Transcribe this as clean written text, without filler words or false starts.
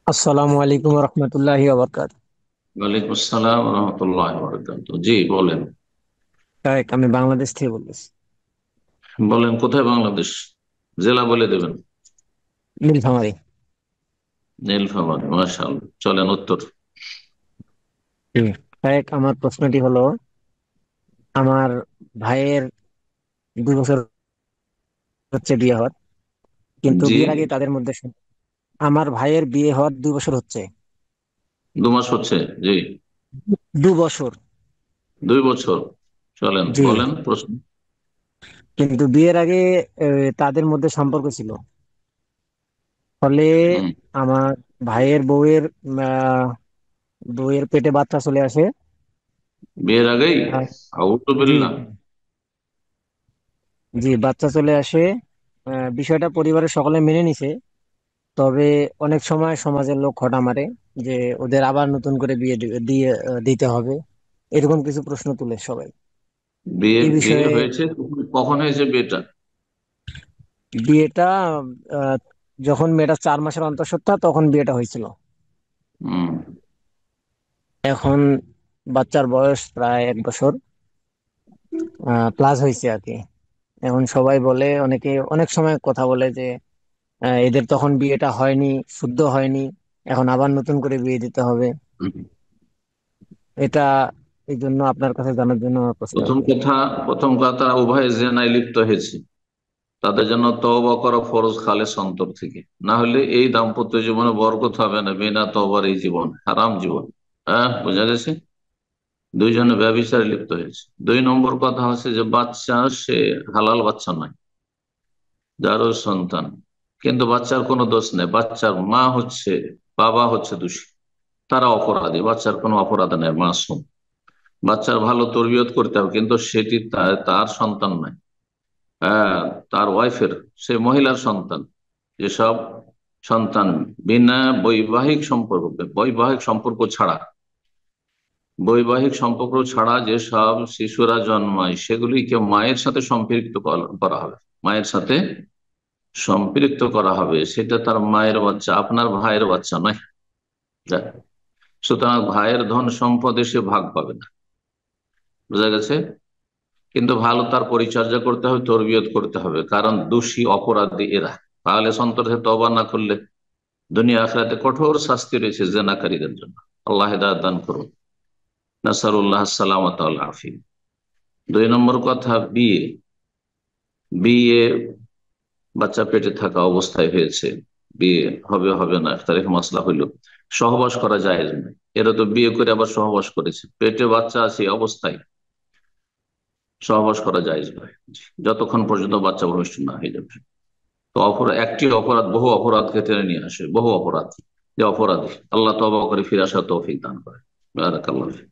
আসসালামু আলাইকুম রহমতুল্লাহি ওয়া বারাকাতুহু। ওয়ালাইকুম আসসালাম রহমতুল্লাহ বরকাত। জি বলেন। আমি বাংলাদেশ থেকে বলতেছি। বলেন কোথায় বাংলাদেশ? জেলা বলে দেবেন। নীলফামারী। নীলফামারী, মাশাআল্লাহ। চলেন উত্তর। জি। আমার প্রশ্নটি হলো, আমার ভাইয়ের 2 বছর হচ্ছে বিয়ে হওয়ার, কিন্তু জি। বিয়ের আগে তাদের মধ্যে আমার ভাইয়ের বিয়ে হওয়ার 2 বছর হচ্ছে। 2 মাস হচ্ছে। জি। 2 বছর। 2 বছর। চলেন জি। বলেন প্রশ্ন। কিন্তু বিয়ের আগে তাদের মধ্যে সম্পর্ক ছিল। ফলে হুম। আমার ভাইয়ের আহ, বউয়ের পেটে বাচ্চা চলে আসে। বিয়ের আগেই? আহ, জি, আউযুবিল্লাহ। জি, বাচ্চা চলে আসে। বিষয়টা পরিবারের সকলে মেনে নিছে। তবে অনেক সময় সমাজের লোক খোঁটা মারে যে ওদের আবার নতুন করে দিতে হবে, এরকম কিছু প্রশ্ন তুলে সবাই। বিয়ে এই বিয়ে বিষয়ে হয়েছে? কখন হয়েছে বিয়েটা? বিয়েটা আহ, যখন মেয়েটা 4 মাসের অন্তঃসত্ত্বা তখন বিয়েটা হয়েছিল। হুম। এখন বাচ্চার বয়স প্রায় 1 বছর প্লাস হয়েছে আর কি। এখন সবাই বলে, অনেকে অনেক সময় কথা বলে যে এদের তখন বিয়েটা হয়নি, শুদ্ধ হয়নি, এখন আবার নতুন করে বিয়ে দিতে হবে। হুম। এটা এই জন্য আপনার কাছে জানার জন্য আমার প্রশ্ন আর প্রথম কি। কথা প্রথম কথা, তারা উভয়ে জেনায় লিপ্ত হয়েছে। তাদের জন্য তওবা করা ফরজ খালেস অন্তর থেকে। না হলে এই দাম্পত্য জীবনে বরকত হবে না। বিনা তওবার এই জীবন হারাম জীবন। হ্যাঁ, বোঝা গেছে। দুইজনে ব্যভিচারে লিপ্ত হয়েছে। 2 নম্বর কথা হচ্ছে যে বাচ্চা সে হালাল বাচ্চা নয়, যারও সন্তান। কিন্তু বাচ্চার কোনো দোষ নেই, বাচ্চার মা হচ্ছে, বাবা হচ্ছে দোষী। তারা অপরাধী, বাচ্চার কোনো অপরাধ নেই, মাসুম। বাচ্চার ভালো তরবিয়ত করতে হবে, কিন্তু সেটি তার সন্তান নয়। হ্যাঁ, তার ওয়াইফের, সে মহিলার সন্তান। যেসব সন্তান বিনা বৈবাহিক সম্পর্ক, বৈবাহিক সম্পর্ক ছাড়া, বৈবাহিক সম্পর্ক ছাড়া যেসব শিশুরা জন্মায় সেগুলিকে মায়ের সাথে সম্পৃক্ত করা হবে। মায়ের সাথে সম্পৃক্ত করা হবে, সেটা তার মায়ের বাচ্চা, আপনার ভাইয়ের বাচ্চা নয়। দেখ, সুতরাং ভাইয়ের ধন সম্পদে সে ভাগ পাবে না। বোঝা গেছে। কিন্তু ভালো তার পরিচর্যা করতে হবে, তরবিয়ত করতে হবে, কারণ দোষী অপরাধী এরা। তাহলে সন্তোষে তওবা না করলে দুনিয়া আখিরাতে কঠোর শাস্তি রয়েছে জেনাকারীদের জন্য। আল্লাহ হেদায়েত দান করুন। নাসারুল্লাহ সালামত আল আফিয়া। 2 নম্বর কথা, বিয়ে। বিয়ে বাচ্চা পেটে থাকা অবস্থায় হয়েছে, বিয়ে হবে হবে না তারিখ মাসলা হইল। সহবাস করা যায় না। এরা তো বিয়ে করে আবার সহবাস করেছে, পেটে বাচ্চা আছে এই অবস্থায় সহবাস করা যায় ভাই, যতক্ষণ পর্যন্ত বাচ্চা ভূমিষ্ঠ না হয়ে যাবে। তো অপরাধ, একটি অপরাধ বহু অপরাধকে টেনে নিয়ে আসে, বহু অপরাধ। যে অপরাধী, আল্লাহ তওবা করে ফিরে আসা তৌফিক দান করে। বারাকাল্লাহ ফিক।